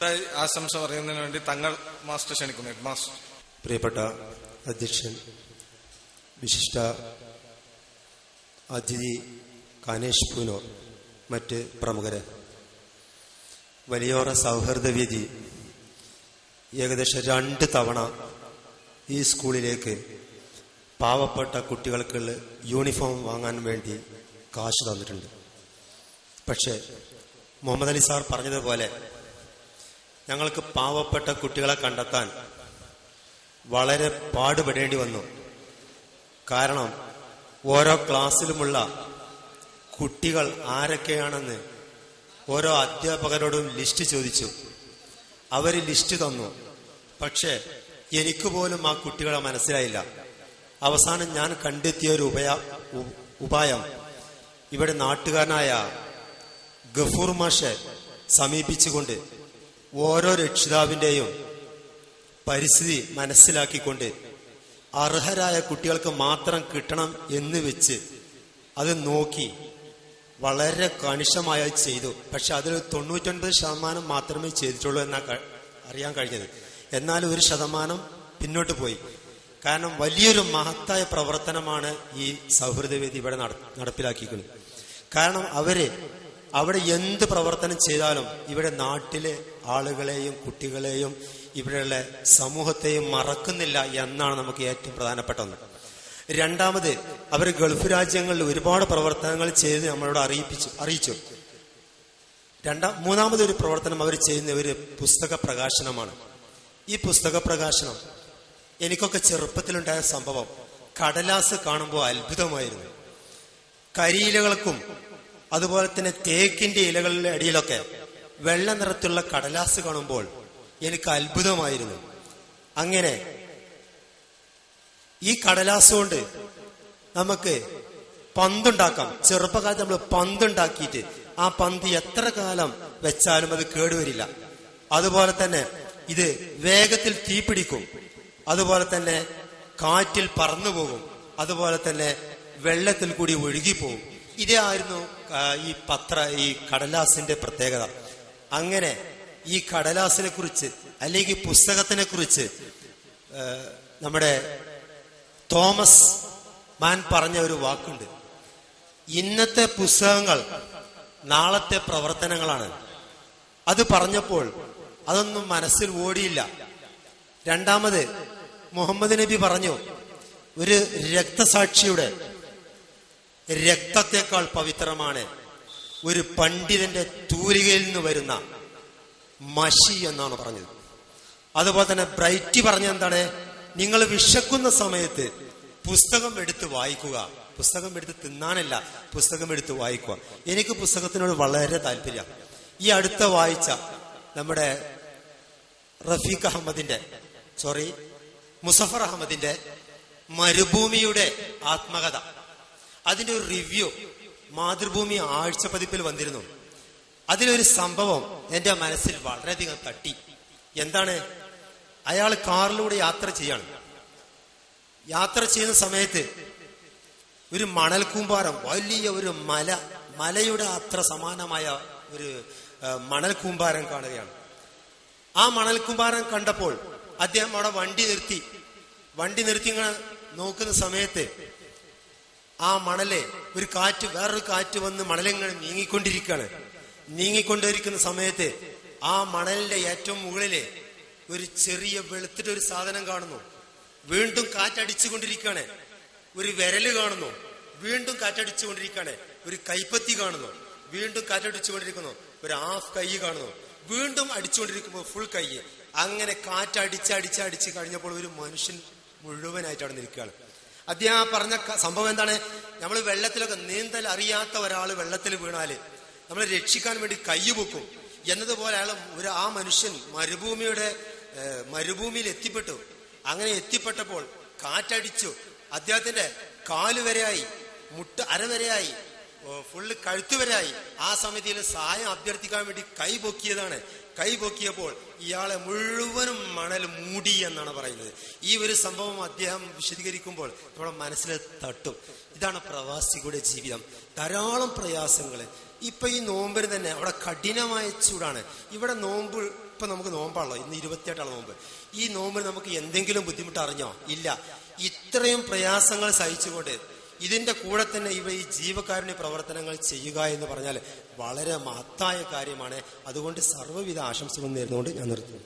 കൂട്ടായി ആശംസ പറയുന്നതിന് വേണ്ടി തങ്ങൾ മാസ്റ്റർ ക്ഷണിക്കുന്നു. Head master. പ്രിയപ്പെട്ട അധ്യക്ഷൻ, വിശിഷ്ട അതിഥി കാനേഷ് പൂനൂർ, മറ്റ് പ്രമുഖര്, വലിയോറ സൗഹൃദവേദി ഏകദേശം 2 തവണ ഈ സ്കൂളിലേക്ക് പാവപ്പെട്ട കുട്ടികൾക്കുള്ള യൂണിഫോം വാങ്ങാൻ വേണ്ടി കാശ് തന്നിട്ടുണ്ട്. പക്ഷേ മുഹമ്മദ് അലി സാർ പറഞ്ഞതുപോലെ ഞങ്ങൾക്ക് പാവപ്പെട്ട കുട്ടികളെ കണ്ടെത്താൻ വളരെ പാടുപെടേണ്ടി വന്നു. കാരണം ഓരോ ക്ലാസ്സിലുമുള്ള കുട്ടികൾ ആരൊക്കെയാണെന്ന് ഓരോ അധ്യാപകരോടും ലിസ്റ്റ് ചോദിച്ചു. അവർ ലിസ്റ്റ് തന്നു. പക്ഷേ എനിക്ക് പോലും ആ കുട്ടികളെ മനസ്സിലായില്ല. അവസാനം ഞാൻ കണ്ടെത്തിയ ഒരു ഉപായം ഇവിടെ നാട്ടുകാരനായ ഗഫൂർ മാഷെ സമീപിച്ചുകൊണ്ട് ഓരോ രക്ഷിതാവിൻ്റെയും പരിസ്ഥിതി മനസ്സിലാക്കിക്കൊണ്ട് അർഹരായ കുട്ടികൾക്ക് മാത്രം കിട്ടണം എന്ന് വെച്ച് അത് നോക്കി വളരെ കണിശമായി ചെയ്തു. പക്ഷെ അതിൽ 99% മാത്രമേ ചെയ്തിട്ടുള്ളൂ എന്നാ അറിയാൻ കഴിഞ്ഞത്. എന്നാൽ 1% പിന്നോട്ട് പോയി. കാരണം വലിയൊരു മഹത്തായ പ്രവർത്തനമാണ് ഈ സൗഹൃദവേദി ഇവിടെ നടപ്പിലാക്കിക്കുന്നത്. കാരണം അവിടെ എന്ത് പ്രവർത്തനം ചെയ്താലും ഇവിടെ നാട്ടിലെ ആളുകളെയും കുട്ടികളെയും ഇവിടെയുള്ള സമൂഹത്തെയും മറക്കുന്നില്ല എന്നാണ് നമുക്ക് ഏറ്റവും പ്രധാനപ്പെട്ട ഒന്ന്. രണ്ടാമത്, അവർ ഗൾഫ് രാജ്യങ്ങളിൽ ഒരുപാട് പ്രവർത്തനങ്ങൾ ചെയ്ത് നമ്മളോട് അറിയിച്ചു. മൂന്നാമതൊരു പ്രവർത്തനം അവർ ചെയ്യുന്ന ഒരു പുസ്തക പ്രകാശനമാണ്. ഈ പുസ്തക പ്രകാശനം എനിക്കൊക്കെ ചെറുപ്പത്തിലുണ്ടായ സംഭവം കടലാസ് കാണുമ്പോൾ അത്ഭുതമായിരുന്നു. കരിയിലകൾക്കും അതുപോലെ തന്നെ തേക്കിന്റെ ഇലകളുടെ അടിയിലൊക്കെ വെള്ള നിറത്തിലുള്ള കടലാസ് കാണുമ്പോൾ എനിക്ക് അത്ഭുതമായിരുന്നു. അങ്ങനെ ഈ കടലാസ് കൊണ്ട് നമുക്ക് പന്തുണ്ടാക്കാം. ചെറുപ്പകാലത്ത് നമ്മൾ പന്തുണ്ടാക്കിയിട്ട് ആ പന്ത് എത്ര കാലം വെച്ചാലും അത് കേടുവരില്ല. അതുപോലെ തന്നെ ഇത് വേഗത്തിൽ തീപിടിക്കും. അതുപോലെ തന്നെ കാറ്റിൽ പറന്നു പോകും. അതുപോലെ തന്നെ വെള്ളത്തിൽ കൂടി ഒഴുകിപ്പോകും. ഇതായിരുന്നു ഈ കടലാസിന്റെ പ്രത്യേകത. അങ്ങനെ ഈ കടലാസിനെ കുറിച്ച് അല്ലെങ്കിൽ പുസ്തകത്തിനെ കുറിച്ച് നമ്മുടെ തോമസ് മാൻ പറഞ്ഞ ഒരു വാക്കുണ്ട്: ഇന്നത്തെ പുസ്തകങ്ങൾ നാളത്തെ പ്രവർത്തനങ്ങളാണ്. അത് പറഞ്ഞപ്പോൾ അതൊന്നും മനസ്സിൽ ഓടിയില്ല. രണ്ടാമത്, മുഹമ്മദ് നബി പറഞ്ഞു, ഒരു രക്തസാക്ഷിയുടെ രക്തത്തെക്കാൾ പവിത്രമാണ് ഒരു പണ്ഡിതന്റെ തൂലികയിൽ നിന്ന് വരുന്ന മഷി എന്നാണ് പറഞ്ഞത്. അതുപോലെ തന്നെ ബ്രൈറ്റ് പറഞ്ഞ എന്താണ്? നിങ്ങൾ വിശക്കുന്ന സമയത്ത് പുസ്തകം എടുത്ത് വായിക്കുക. പുസ്തകം എടുത്ത് തിന്നാനല്ല, പുസ്തകം എടുത്ത് വായിക്കുക. എനിക്ക് പുസ്തകത്തിനോട് വളരെ താല്പര്യം. ഈ അടുത്ത വായിച്ച നമ്മുടെ മുസഫർ അഹമ്മദിന്റെ മരുഭൂമിയുടെ ആത്മകഥ, അതിന്റെ ഒരു റിവ്യൂ മാതൃഭൂമി ആഴ്ച പതിപ്പിൽ വന്നിരുന്നു. അതിലൊരു സംഭവം എന്റെ മനസ്സിൽ വളരെയധികം തട്ടി. എന്താണ്? അയാൾ കാറിലൂടെ യാത്ര ചെയ്യാണ്. യാത്ര ചെയ്യുന്ന സമയത്ത് ഒരു മണൽക്കൂമ്പാരം, വലിയ ഒരു മലയുടെ അത്ര സമാനമായ ഒരു മണൽക്കൂമ്പാരം കാണുകയാണ്. ആ മണൽക്കൂമ്പാരം കണ്ടപ്പോൾ അദ്ദേഹം അവിടെ വണ്ടി നിർത്തി ഇങ്ങനെ നോക്കുന്ന സമയത്ത് ആ മണലെ വേറൊരു കാറ്റ് വന്ന് മണലിങ്ങനെ നീങ്ങിക്കൊണ്ടിരിക്കുന്ന സമയത്ത് ആ മണലിന്റെ ഏറ്റവും മുകളിലെ ഒരു ചെറിയ വെളുത്തിട്ടൊരു സാധനം കാണുന്നു. വീണ്ടും കാറ്റടിച്ചുകൊണ്ടിരിക്കുകയാണ്. ഒരു വിരല് കാണുന്നു. വീണ്ടും കാറ്റടിച്ചുകൊണ്ടിരിക്കുകയാണ്. ഒരു കൈപ്പത്തി കാണുന്നു. വീണ്ടും കാറ്റടിച്ചുകൊണ്ടിരിക്കുന്നു. ഒരു ഹാഫ് കൈ കാണുന്നു. വീണ്ടും അടിച്ചുകൊണ്ടിരിക്കുമ്പോൾ ഫുൾ കൈ. അങ്ങനെ കാറ്റടിച്ച് കഴിഞ്ഞപ്പോൾ ഒരു മനുഷ്യൻ മുഴുവനായിട്ട് അവിടെ നിൽക്കുകയാണ്. അദ്ദേഹം പറഞ്ഞ സംഭവം എന്താണ്? നമ്മൾ വെള്ളത്തിലൊക്കെ നീന്തൽ അറിയാത്ത ഒരാൾ വെള്ളത്തിൽ വീണാല് നമ്മൾ രക്ഷിക്കാൻ വേണ്ടി കൈ പൊക്കും എന്നതുപോലെ ആ മനുഷ്യൻ മരുഭൂമിയിൽ എത്തിപ്പെട്ടു. അങ്ങനെ എത്തിപ്പെട്ടപ്പോൾ കാറ്റടിച്ചു. അദ്ദേഹത്തിന്റെ കാല് വരെയായി, അരവരെയായി, ഫുള്ള് കഴുത്തുവരെയായി. ആ സമയത്തിൽ സഹായം അഭ്യർത്ഥിക്കാൻ വേണ്ടി കൈ പൊക്കിയതാണ്. കൈ പൊക്കിയപ്പോൾ ഇയാളെ മുഴുവനും മണൽ മൂടി എന്നാണ് പറയുന്നത്. ഈ ഒരു സംഭവം അദ്ദേഹം വിശദീകരിക്കുമ്പോൾ നമ്മുടെ മനസ്സിൽ തട്ടും. ഇതാണ് പ്രവാസികളുടെ ജീവിതം. ധാരാളം പ്രയാസങ്ങള്. ഇപ്പൊ ഈ നോമ്പിന് തന്നെ അവിടെ കഠിനമായ ചൂടാണ്. ഇവിടെ നോമ്പ് ഇപ്പൊ നമുക്ക് നോമ്പാണല്ലോ, ഇന്ന് 28 നോമ്പ്. ഈ നോമ്പിൽ നമുക്ക് എന്തെങ്കിലും ബുദ്ധിമുട്ട് അറിഞ്ഞോ? ഇല്ല. ഇത്രയും പ്രയാസങ്ങൾ സഹിച്ചുകൊണ്ട് ഇതിന്റെ കൂടെ തന്നെ ഈ ജീവകാരുണ്യ പ്രവർത്തനങ്ങൾ ചെയ്യുക എന്ന് പറഞ്ഞാൽ വളരെ മഹത്തായ കാര്യമാണ്. അതുകൊണ്ട് സർവ്വവിധ ആശംസകൾ നേർന്നുകൊണ്ട് ഞാൻ നിർത്തുന്നു.